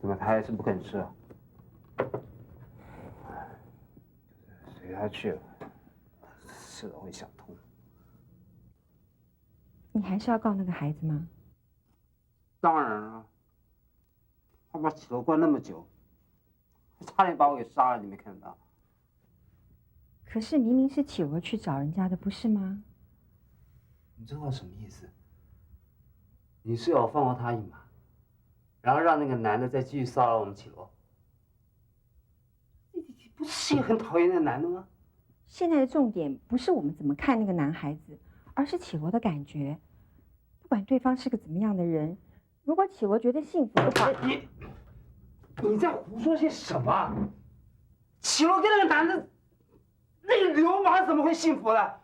怎么他还是不肯吃啊？随他去了，吃了会想吐。你还是要告那个孩子吗？当然了，他把启罗关那么久，差点把我给杀了，你没看到？可是明明是启罗去找人家的，不是吗？你这话什么意思？你是要放过他一马，然后让那个男的再继续骚扰我们启罗？你不是也很讨厌那个男的吗？现在的重点不是我们怎么看那个男孩子，而是启罗的感觉。不管对方是个怎么样的人，如果启罗觉得幸福的话，你在胡说些什么？启罗跟那个男的，那个流氓怎么会幸福呢？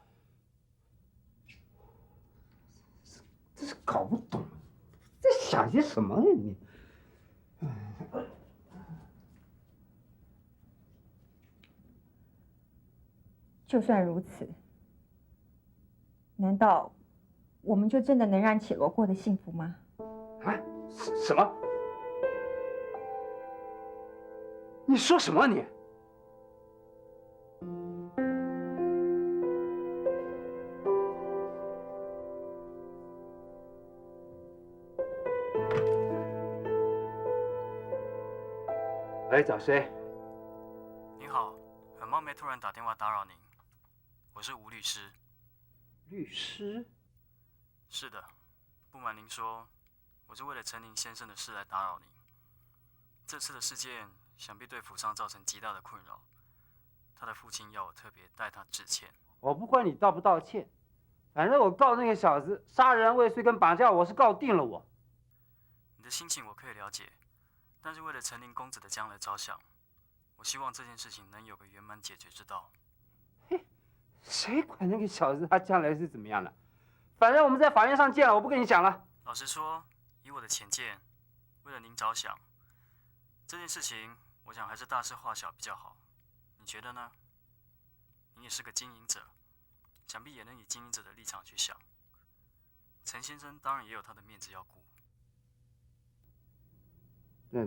这是搞不懂，在想些什么呀你？就算如此，难道我们就真的能让启罗过得幸福吗？啊？什么？你说什么你？来找谁？您好，很冒昧突然打电话打扰您，我是吴律师。律师？是的，不瞒您说，我是为了陈宁先生的事来打扰您。这次的事件想必对府上造成极大的困扰，他的父亲要我特别代他致歉。我不管你道不道歉，反正我告那个小子杀人未遂跟绑架，我是告定了我。你的心情我可以了解，但是为了陈宁公子的将来着想，我希望这件事情能有个圆满解决之道。嘿，谁管那个小子他将来是怎么样的？反正我们在法院上见了，我不跟你讲了。老实说，以我的浅见，为了您着想，这件事情我想还是大事化小比较好。你觉得呢？您也是个经营者，想必也能以经营者的立场去想。陈先生当然也有他的面子要顾。对，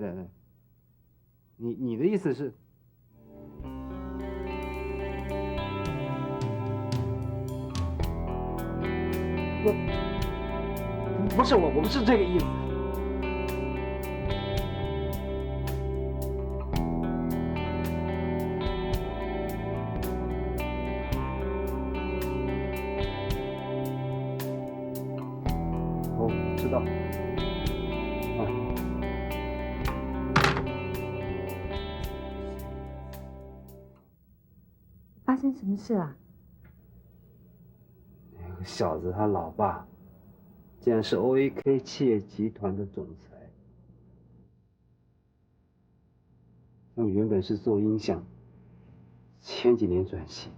你的意思是？不是我不是这个意思。哦，知道。发生什么事啊？那个小子他老爸，竟然是 OAK 企业集团的总裁。他们原本是做音响，前几年转型，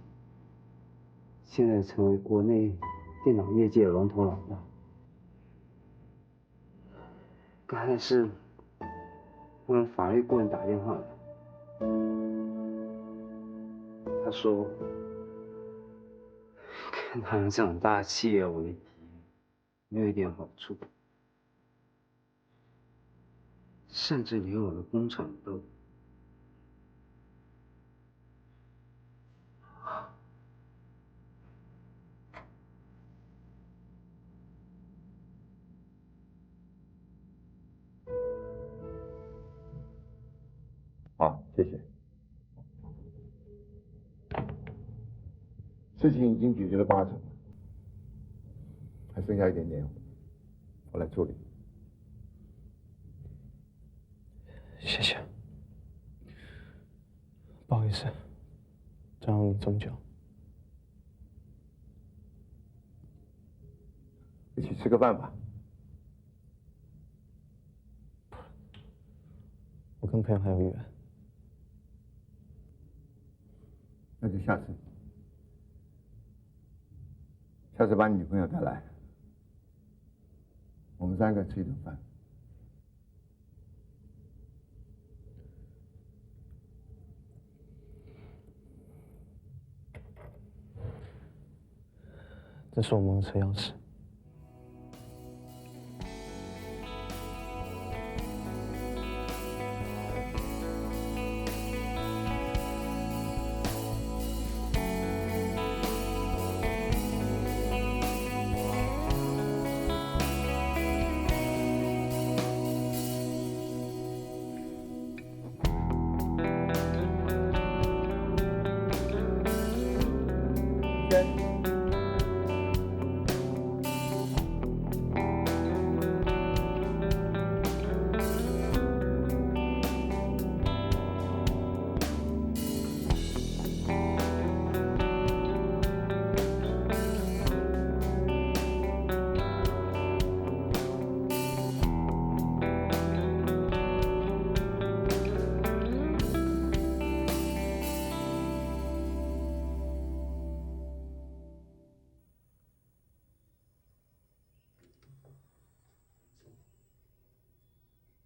现在成为国内电脑业界的龙头老大。刚才是他们法律顾问打电话来，他说跟他们这种大企业为敌，没有一点好处，甚至连我的工厂都。好，谢谢。事情已经解决了80%，还剩下一点点，我来处理。谢谢。不好意思，占用你这么久。一起吃个饭吧。我跟朋友还有约。那就下次。下次把你女朋友带来，我们3个吃一顿饭。这是我摩托车钥匙。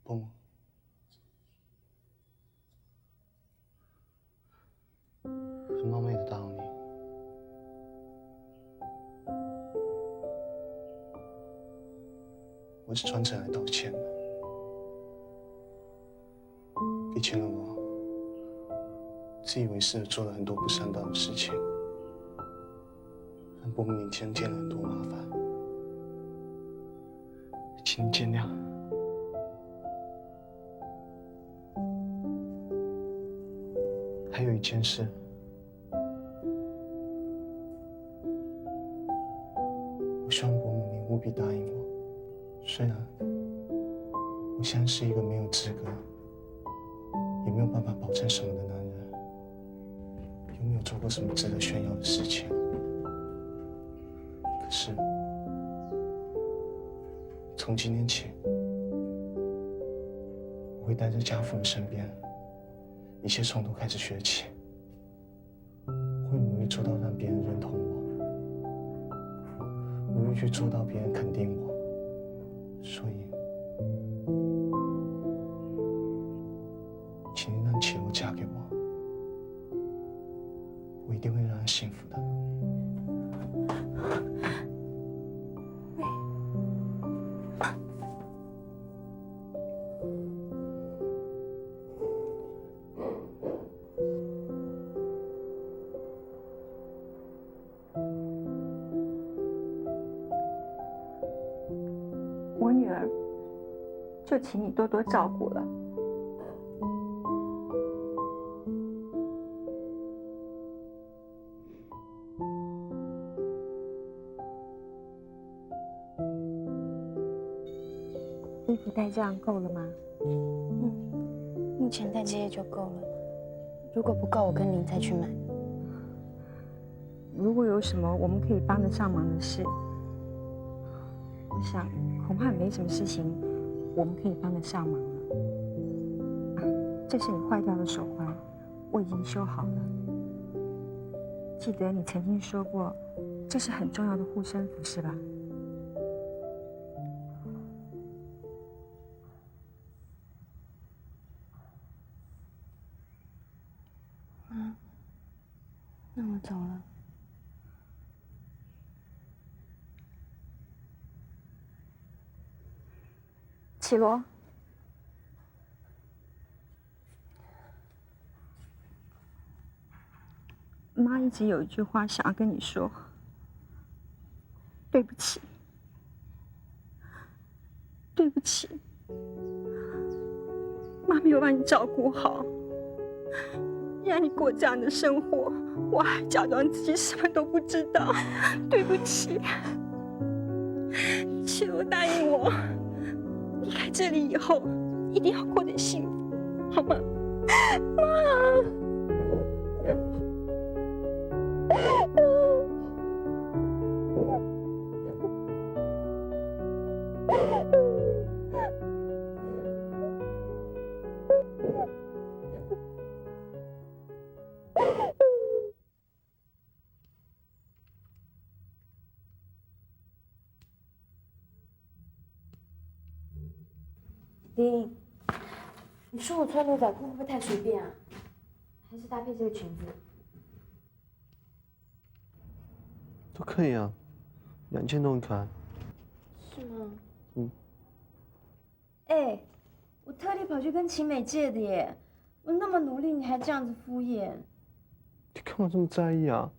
伯母，很冒昧的打扰你。我是专程来道歉的。以前的我，自以为是的做了很多不善道的事情，让伯母眼前添了很多麻烦，请你见谅。还有一件事，我希望伯母你务必答应我。虽然我现在是一个没有资格，也没有办法保证什么的男人，又没有做过什么值得炫耀的事情，可是从今天起，我会待在家父的身边，一切从头开始学起，会努力做到让别人认同我，努力去做到别人肯定我。所以，请你让启罗嫁给我，我一定会让她幸福的。我女儿就请你多多照顾了。衣服带这样够了吗？目前带这些就够了。如果不够，我跟您再去买。如果有什么我们可以帮得上忙的事，我想恐怕没什么事情我们可以帮得上忙了。这是你坏掉的手环，我已经修好了。记得你曾经说过，这是很重要的护身符，是吧？妈，那我走了。启罗，妈一直有一句话想要跟你说，对不起，对不起，妈没有把你照顾好，让你过这样的生活，我还假装自己什么都不知道，对不起。启罗，答应我，离开这里以后，一定要过得幸福，好吗？妈。丁，你说我穿牛仔裤会不会太随便啊？还是搭配这个裙子？都可以啊，2件都很可爱。是吗？嗯。哎，我特地跑去跟秦美借的耶，我那么努力，你还这样子敷衍？你干嘛这么在意啊？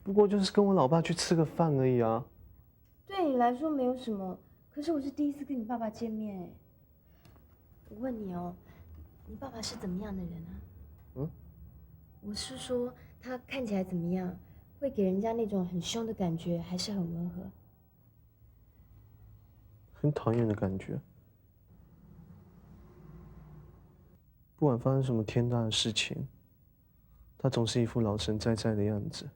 不过就是跟我老爸去吃个饭而已啊。对你来说没有什么，可是我是第一次跟你爸爸见面哎。我问你哦，你爸爸是怎么样的人啊？嗯？我是说他看起来怎么样？会给人家那种很凶的感觉，还是很温和？很讨厌的感觉。不管发生什么天大的事情，他总是一副老神在在的样子，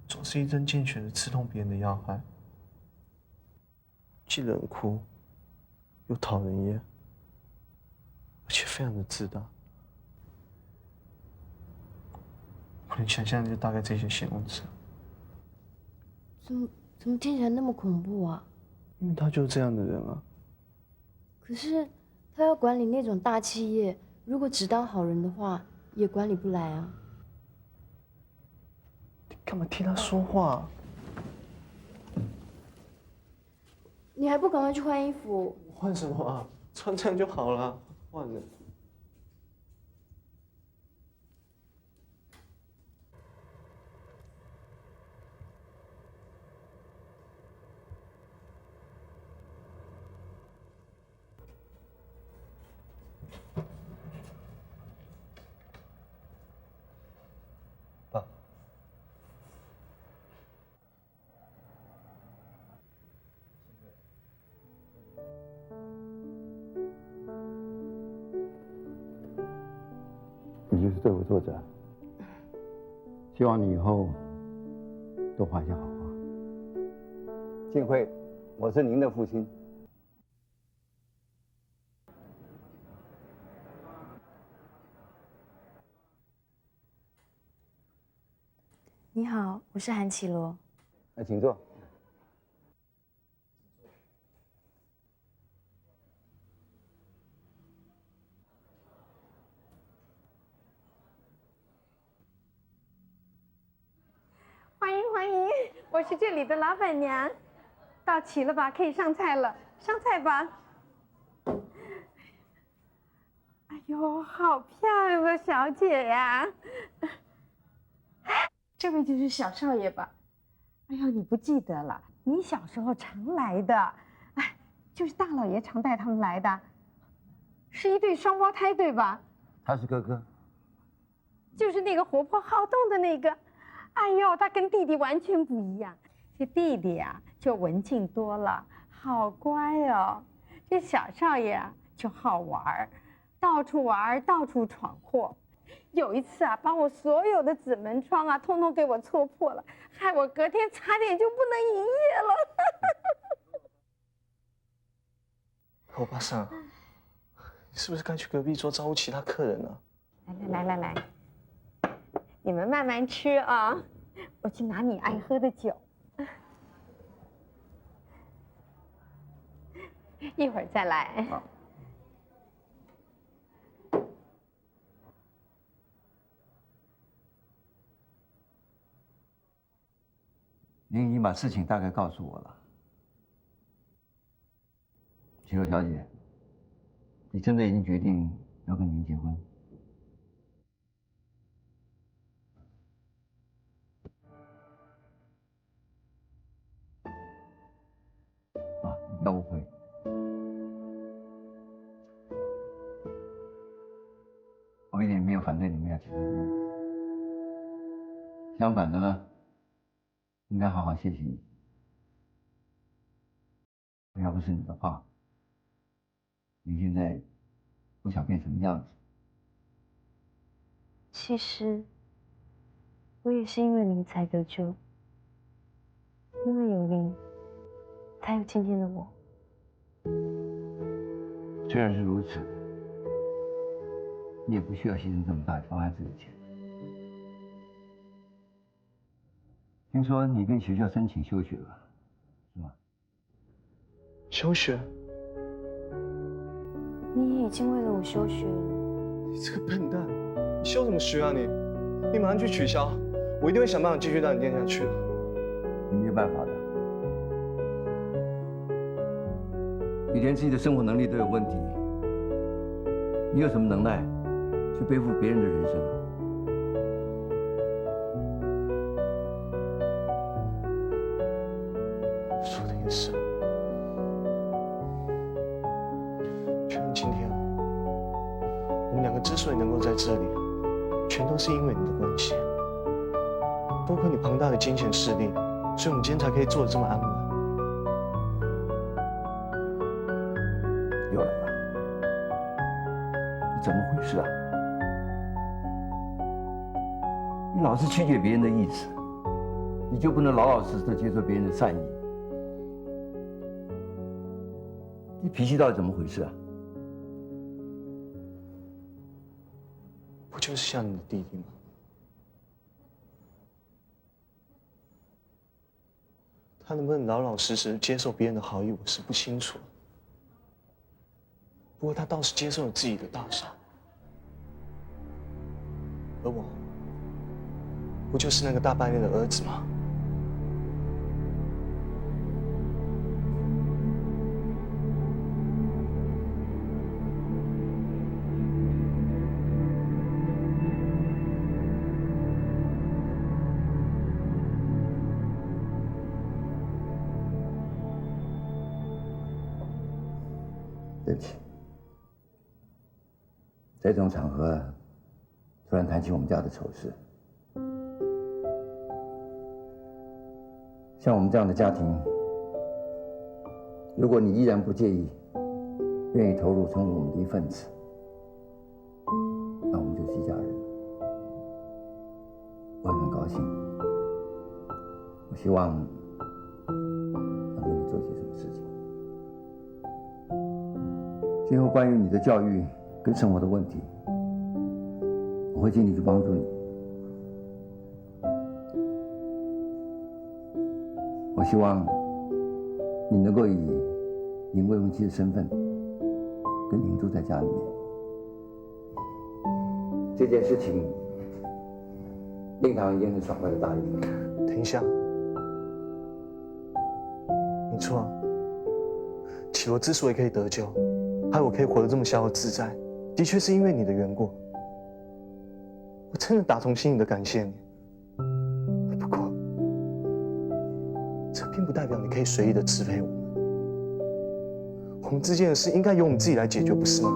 总是一针见血的刺痛别人的要害，既冷酷又讨人厌，而且非常的自大。我能想象的就大概这些形容词。怎么听起来那么恐怖啊？因为他就是这样的人啊。可是他要管理那种大企业，如果只当好人的话，也管理不来啊。你干嘛替他说话？你还不赶快去换衣服？换什么啊？穿这样就好了，换了。爸，你就是对我作者，希望你以后多画些好画。幸会，我是您的父亲。你好，我是韩绮罗。请坐。欢迎欢迎，我是这里的老板娘。到齐了吧？可以上菜了，上菜吧。哎呦，好漂亮的小姐呀！这位就是小少爷吧？哎呦，你不记得了？你小时候常来的，哎，就是大老爷常带他们来的，是一对双胞胎，对吧？他是哥哥。就是那个活泼好动的那个。哎呦，他跟弟弟完全不一样。这弟弟啊，就文静多了，好乖哦。这小少爷啊，就好玩，到处玩，到处闯祸。有一次啊，把我所有的纸门窗啊，通通给我戳破了，害我隔天差点就不能营业了。欧巴桑，你是不是该去隔壁桌招呼其他客人了？来，你们慢慢吃啊，我去拿你爱喝的酒。一会儿再来。好。您已经把事情大概告诉我了，齐若小姐，你真的已经决定要跟您结婚？啊，你不要误会。我一点没有反对你们要结婚的意思，相反的呢，应该好好谢谢你。要不是你的话，你现在不晓变什么样子。其实，我也是因为您才得救，因为有您，才有今天的我。虽然是如此，你也不需要牺牲这么大包孩子的钱。听说你跟学校申请休学了，是吗？休学？你也已经为了我休学了。你这个笨蛋，你休什么学啊你？你马上去取消，我一定会想办法继续让你念下去的。你没有办法的，你连自己的生活能力都有问题，你有什么能耐去背负别人的人生？说的也是。就像今天，我们两个之所以能够在这里，全都是因为你的关系。多亏你庞大的金钱势力，所以我们今天才可以做得这么安稳。又来了，你怎么回事啊？你老是曲解别人的意思，你就不能老老实实的接受别人的善意？你脾气到底怎么回事啊？不就是像你的弟弟吗？他能不能老老实实接受别人的好意，我是不清楚。不过他倒是接受了自己的大少，而我，不就是那个大半夜的儿子吗？对不起，在这种场合突然谈起我们家的丑事，像我们这样的家庭，如果你依然不介意，愿意投入成为我们的一份子，那我们就是一家人。我也很高兴，我希望能为你做些什么事情。今后关于你的教育跟生活的问题，我会尽力去帮助你。我希望你能够以您未婚妻的身份跟您住在家里面。这件事情，令堂已经很爽快的答应了。等一下，没错啊，启罗之所以可以得救，还有我可以活得这么逍遥自在，的确是因为你的缘故。我真的打从心里的感谢你。不过，这并不代表你可以随意的支配我们。我们之间的事应该由我们自己来解决，不是吗？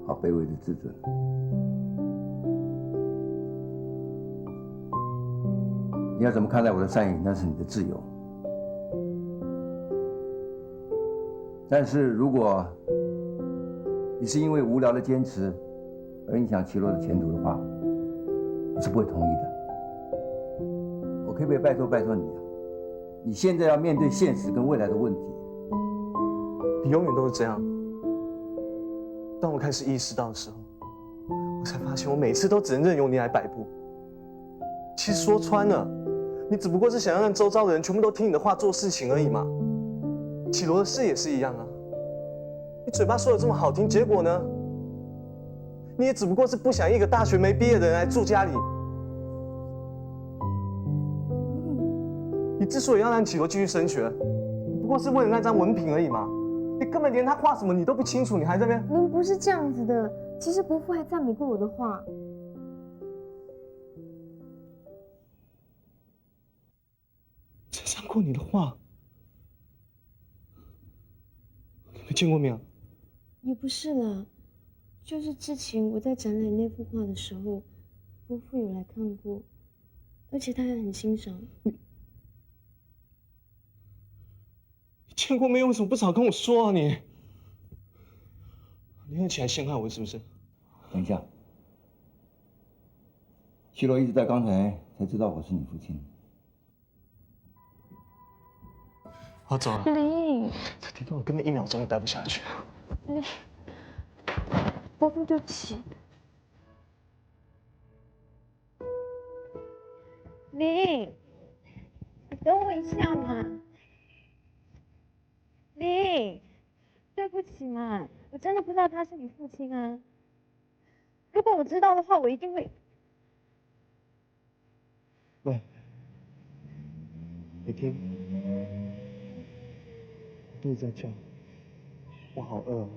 好卑微的自尊。你要怎么看待我的善意，那是你的自由。但是如果你是因为无聊的坚持而影响齐洛的前途的话，我是不会同意的。我可不可以拜托你啊？你现在要面对现实跟未来的问题。你永远都是这样。当我开始意识到的时候，我才发现我每次都只能任由你来摆布。其实说穿了，你只不过是想要让周遭的人全部都听你的话做事情而已嘛。启罗的事也是一样啊。你嘴巴说的这么好听，结果呢？你也只不过是不想一个大学没毕业的人来住家里。你之所以要让启罗继续升学，不过是为了那张文凭而已嘛。你根本连他画什么你都不清楚，你还在那边……您不是这样子的。其实伯父还赞美过我的画。称赞过你的画？你们见过面啊？也不是啦，就是之前我在展览那幅画的时候，伯父有来看过，而且他还很欣赏。你见过面为什么不早跟我说啊你？你很起来陷害我是不是？等一下，齐罗一直在刚才才知道我是你父亲。我走了。林，这地方我根本1秒钟也待不下去。林，伯父对不起。林，你等我一下嘛。林，对不起嘛，我真的不知道他是你父亲啊。如果我知道的话，我一定会。喂，你听，肚子在叫，我好饿哦。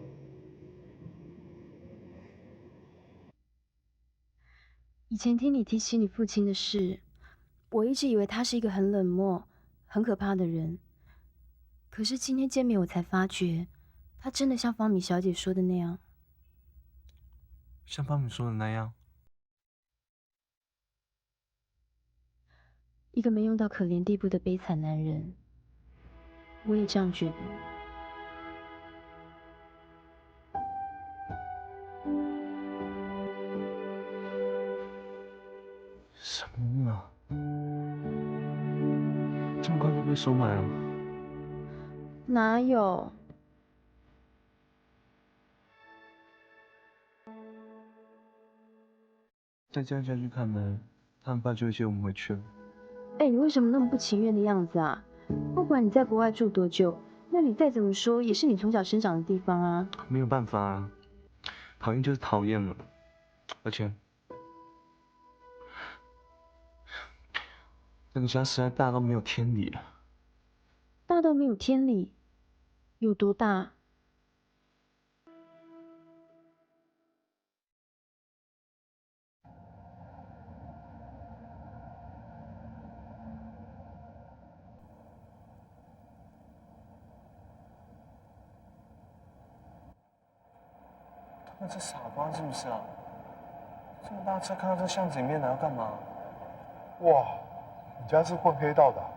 以前听你提起你父亲的事，我一直以为他是一个很冷漠、很可怕的人。可是今天见面，我才发觉，他真的像方米小姐说的那样。像方米说的那样？一个没用到可怜地步的悲惨男人。我也这样觉得。什么啊？这么快就被收买了？哪有？再这样下去看呢，他们爸就会接我们回去了。哎，你为什么那么不情愿的样子啊？不管你在国外住多久，那里再怎么说也是你从小生长的地方啊。没有办法啊，讨厌就是讨厌了，而且那个家实在大到没有天理了。大到没有天理，有多大？那这傻瓜是不是啊？这么大车开到这巷子里面来要干嘛？哇，你家是混黑道的啊？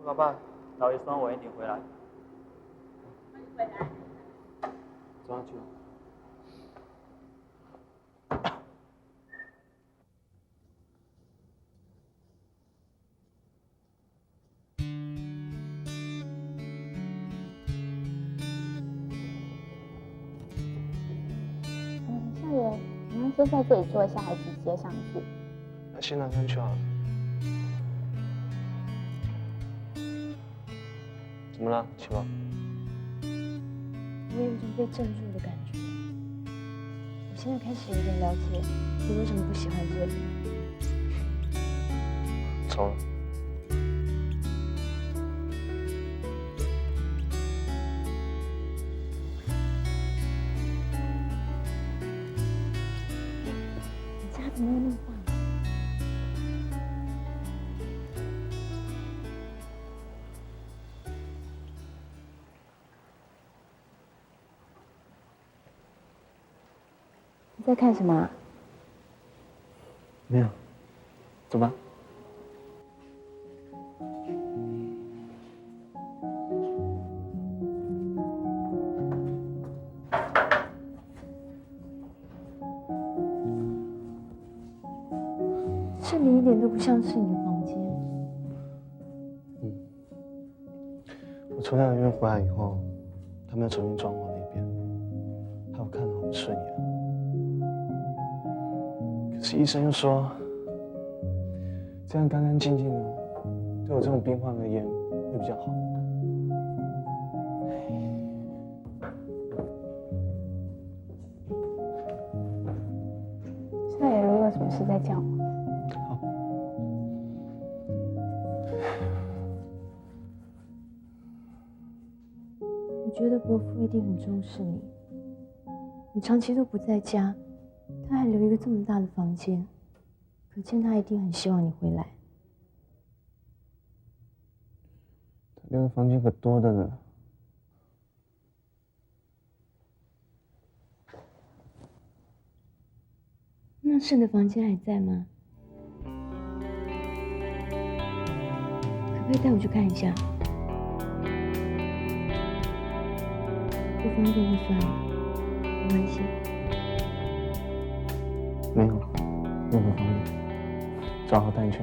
老爸，老爷说晚一点回来。走上去。少爷，你们先在这里坐下，还是直接上去？那先拿上去好了。怎么了，齐洛？我有一种被镇住的感觉。我现在开始有点了解你为什么不喜欢这里。走了。你家怎么会那么坏？你在看什么啊？没有，走吧。这里一点都不像是你的房间。我从养老院回来以后，他们又重新装潢了一遍，害我看得好不顺眼。可是医生又说，这样干干净净的，对我这种病患而言会比较好。少爷，如果有什么事再叫我。我觉得伯父一定很重视你。你长期都不在家，他还留一个这么大的房间，可见他一定很希望你回来。他留的房间可多的呢。那Shen的房间还在吗？可不可以带我去看一下？不方便就算了，没关系。没有，任何方面。走，我带你去。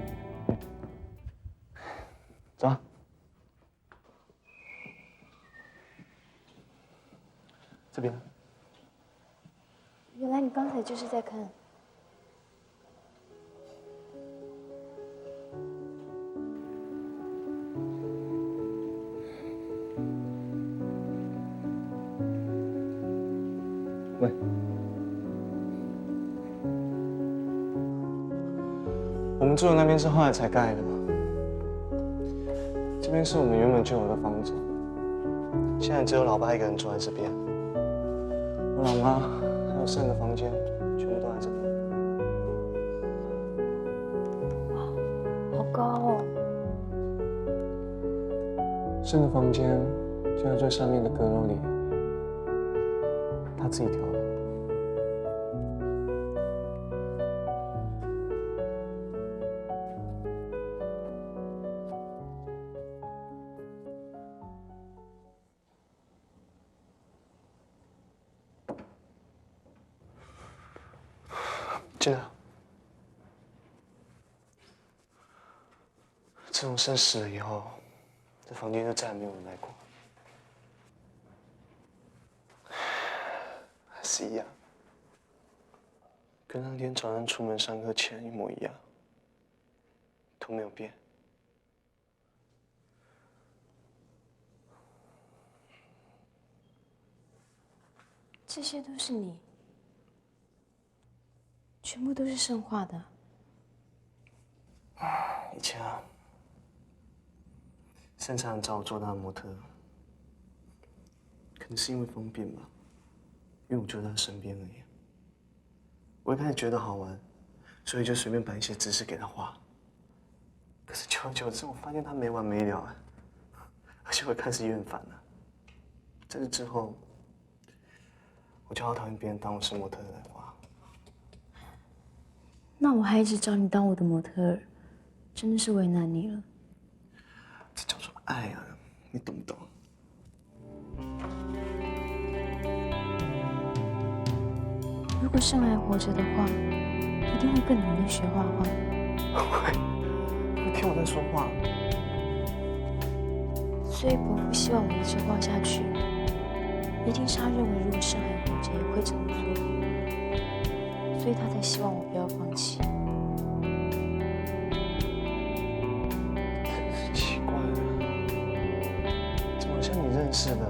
走啊。这边。原来你刚才就是在看。喂。我们住的那边是后来才盖的，这边是我们原本就有的房子，现在只有老爸一个人住在这边，我老妈还有Shen的房间全部都在这边。好高哦Shen的房间就在最上面的阁楼里，他自己挑的。进来。自从Shen死了以后，这房间就再也没有人来过。还是一样，跟那天早上出门上课前一模一样，都没有变。这些都是你，全部都是Shen画的。以前啊，Shen常常找我做他的模特，可能是因为方便吧，因为我就在他身边而已。我一开始觉得好玩，所以就随便摆一些姿势给他画。可是久而久之，我发现他没完没了啊，而且我开始厌烦了。在这之后，我就好讨厌别人当我是模特来画。那我还一直找你当我的模特儿，真的是为难你了。这叫做爱啊，你懂不懂？如果Shen还活着的话，一定会更努力学画画。会，你听我在说话。所以伯父希望我一直画下去，一定是他认为如果Shen还活着也会这么做，所以他才希望我不要放弃。奇怪了，怎么好像你认识的，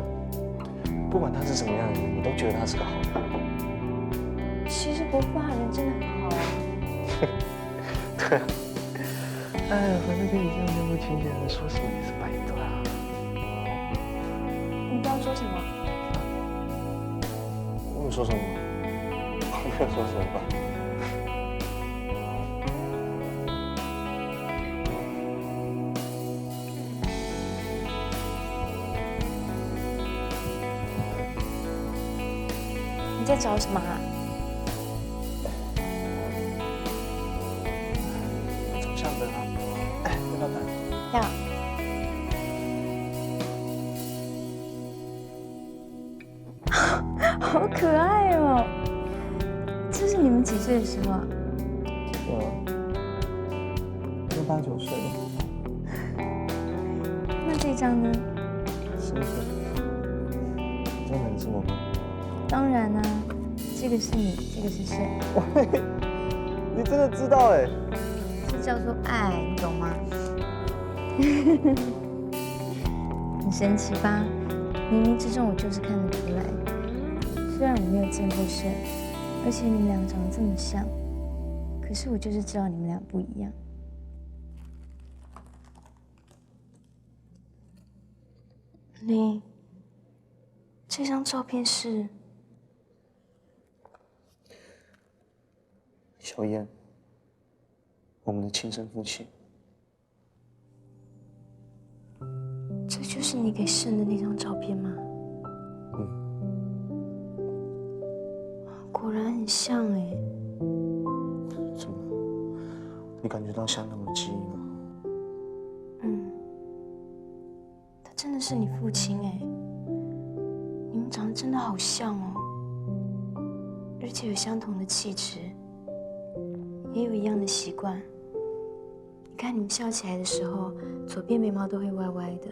不管他是什么样的人，你都觉得他是个好人。其实伯父他人真的很好啊。对啊，哎，反正跟你这样面目亲切的人说什么也是白的啊。你刚刚说什么？我有说什么？我没有说什么吧？你在找什么啊？找相本啊。哎，要不要看？要。好可爱哦！这是你们几岁的时候啊？这个，8、9岁了。那这张呢15岁。你知道哪个是我吗？当然啦、这个是你，这个是Shen。喂，你真的知道哎？这叫做爱，你懂吗？很神奇吧？冥冥之中我就是看得出来。虽然我没有见过Shen，而且你们俩长得这么像，可是我就是知道你们俩不一样。你这张照片是？小燕，我们的亲生父亲。这就是你给Shen的那张照片吗？果然很像哎。怎么了？你感觉到相同的记忆吗？他真的是你父亲哎，你们长得真的好像哦，而且有相同的气质，也有一样的习惯。你看你们笑起来的时候，左边眉毛都会歪歪的。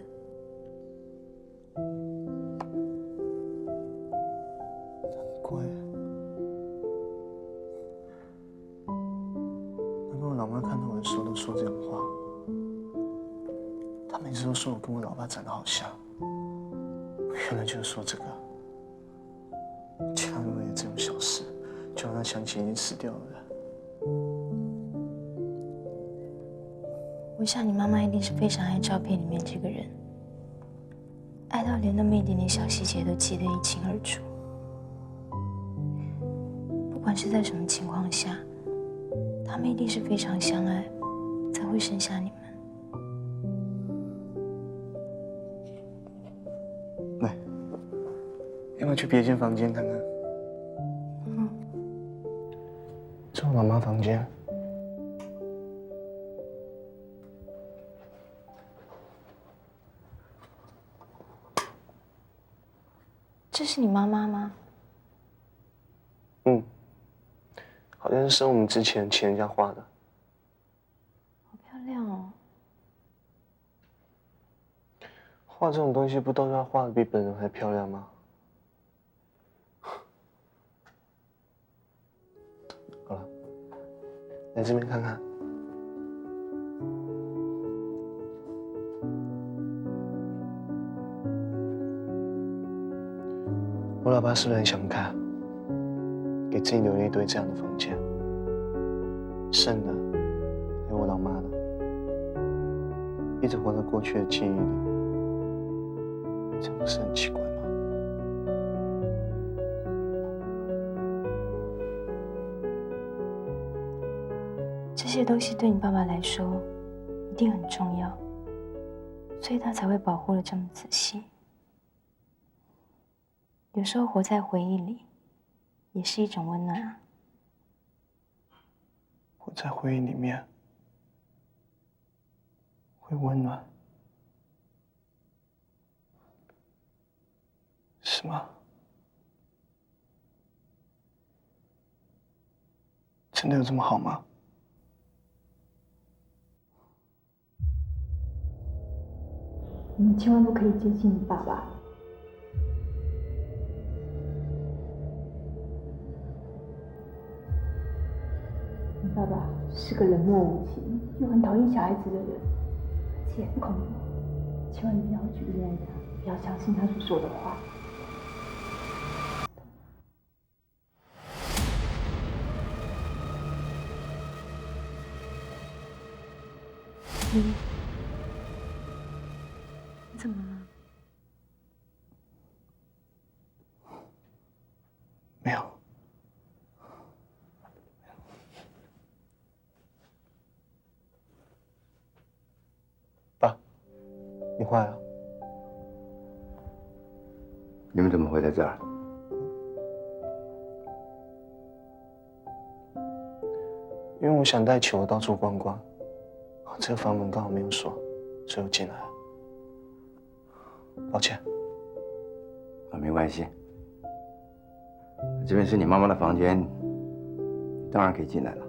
难怪。难怪我老妈看到我的时候都说这种话。她每次都说我跟我老爸长得好像，原来就是说这个。竟然为了这种小事，就让她想起已经死掉了人。我想你妈妈一定是非常爱照片里面这个人，爱到连那么一点点小细节都记得一清二楚。不管是在什么情况下，他们一定是非常相爱，才会生下你们。来，要不要去别间房间看看？这我老妈房间。这是你妈妈吗？好像是生我们之前请人家画的。好漂亮哦！画这种东西不都是要画的比本人还漂亮吗？好了，来这边看看。我老爸是不是很想不开，给自己留了一堆这样的房间，剩的还有我老妈的，一直活在过去的记忆里，这样不是很奇怪吗？这些东西对你爸爸来说一定很重要，所以他才会保护得这么仔细。有时候活在回忆里，也是一种温暖啊。活在回忆里面，会温暖，是吗？真的有这么好吗？你们千万不可以接近你爸爸。你爸爸是个冷漠无情又很讨厌小孩子的人，而且很恐怖。千万不要去依赖他，不要相信他所说的话。你怎么了？没有。爸，你坏了。你们怎么会在这儿？因为我想带裘到处逛逛，这个房门刚好没有锁，所以我进来了。抱歉。没关系，这边是你妈妈的房间，你当然可以进来了。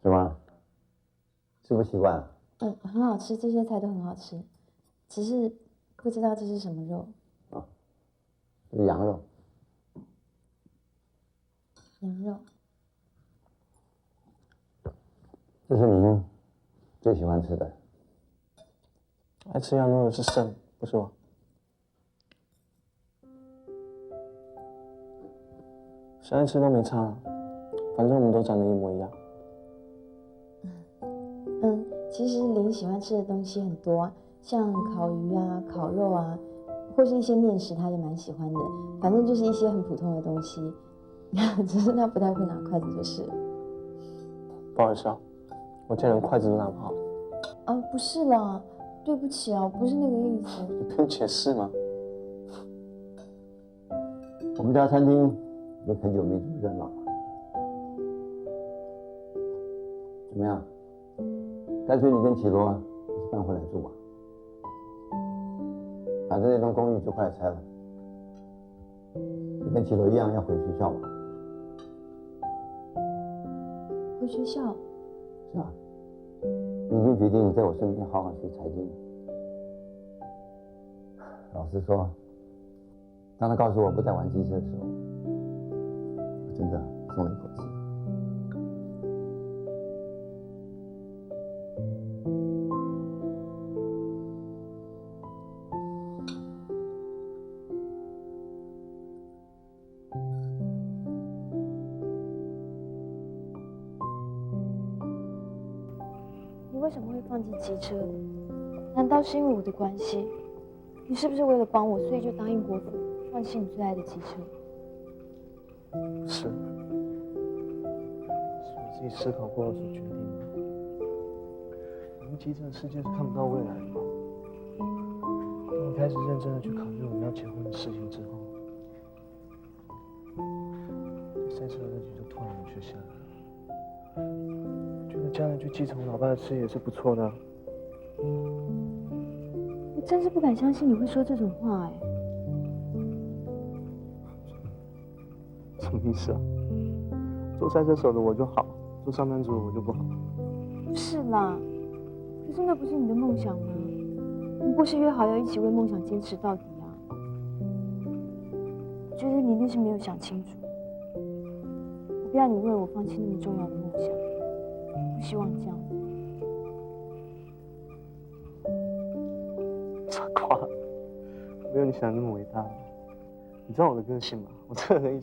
怎么？吃不习惯？很好吃，这些菜都很好吃，只是不知道这是什么肉。啊，这是羊肉。羊肉。这是您最喜欢吃的。爱吃羊肉的是Shen，不是我。谁爱吃都没差，反正我们都长得一模一样。其实林喜欢吃的东西很多，像烤鱼啊、烤肉啊，或是一些面食，他也蛮喜欢的。反正就是一些很普通的东西，只是他不太会拿筷子就是了。不好意思啊，我见人筷子都拿不好。不是啦，对不起啊，我不是那个意思。你不用解释吗？我们家餐厅也很久没这么热闹了。怎么样？干脆你跟Qi Luo一起搬回来住吧，反正那栋公寓就快拆了。你跟Qi Luo一样要回学校吧？回学校？是啊，你已经决定在我身边好好学财经了。老实说，当他告诉我不再玩机车的时候，我真的松了一口气。为什么会放弃机车？难道是因为我的关系？你是不是为了帮我，所以就答应国父放弃你最爱的机车？是我自己思考过后所决定的。机这个世界是看不到未来的嘛。当我开始认真的去考虑我们要结婚的事情之后，对赛车的热情就突然冷却下来了。觉得将来去继承我老爸的事业也是不错的。我真是不敢相信你会说这种话哎。什么意思啊？做赛车手的我就好，做上班族的我就不好。不是啦，可是那不是你的梦想吗？我们不是约好要一起为梦想坚持到底啊？我觉得你一定是没有想清楚。我不要你为了我放弃那么重要的梦想，不希望这样。傻瓜，没有你想的那么伟大。你知道我的个性吗？我这个人一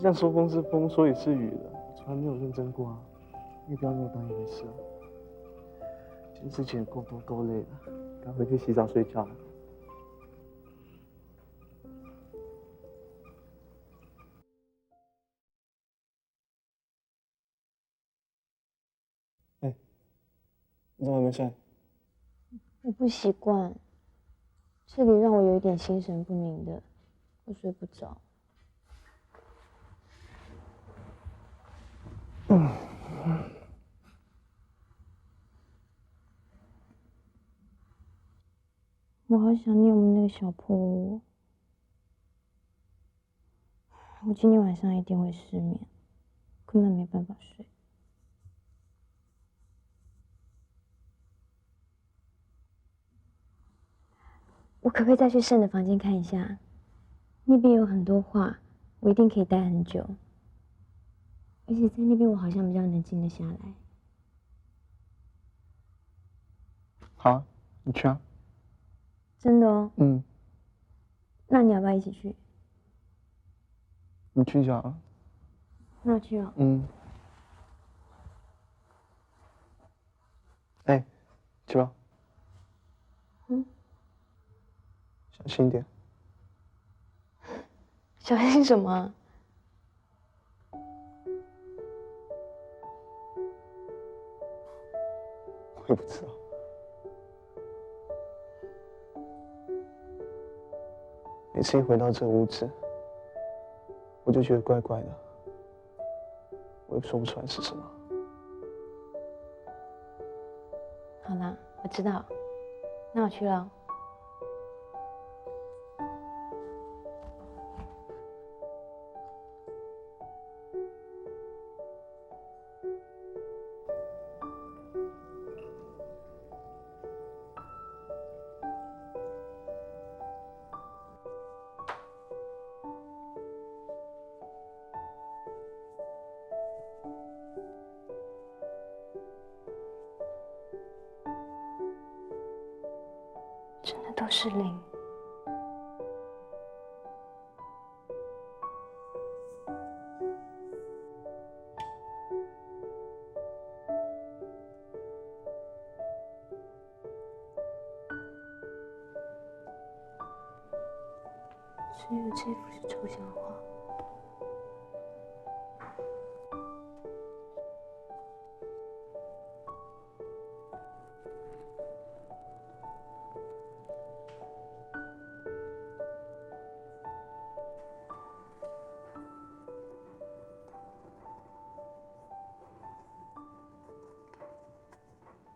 向说风是风，说雨是雨的，我从来没有认真过啊。你也不要那么当一回事啊。今天事情也够多够累了，该回去洗澡睡觉了。哎，你怎么还没睡？我不习惯，这里让我有一点心神不宁的，我睡不着。我好想念我们那个小破屋。我今天晚上一定会失眠，根本没办法睡。我可不可以再去Shen的房间看一下？那边有很多画，我一定可以待很久。而且在那边我好像比较能静得下来。好啊，你去啊。真的哦？嗯。那你要不要一起去？你去就好了。那我去哦。嗯。哎，去吧。嗯。小心点。小心什么？我也不知道。每次一回到这屋子，我就觉得怪怪的，我也说不出来是什么。好啦，我知道，那我去了。真的都是零。只有这幅是抽象画。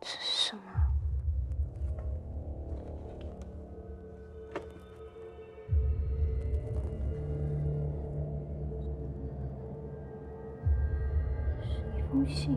这是什么？是一封信。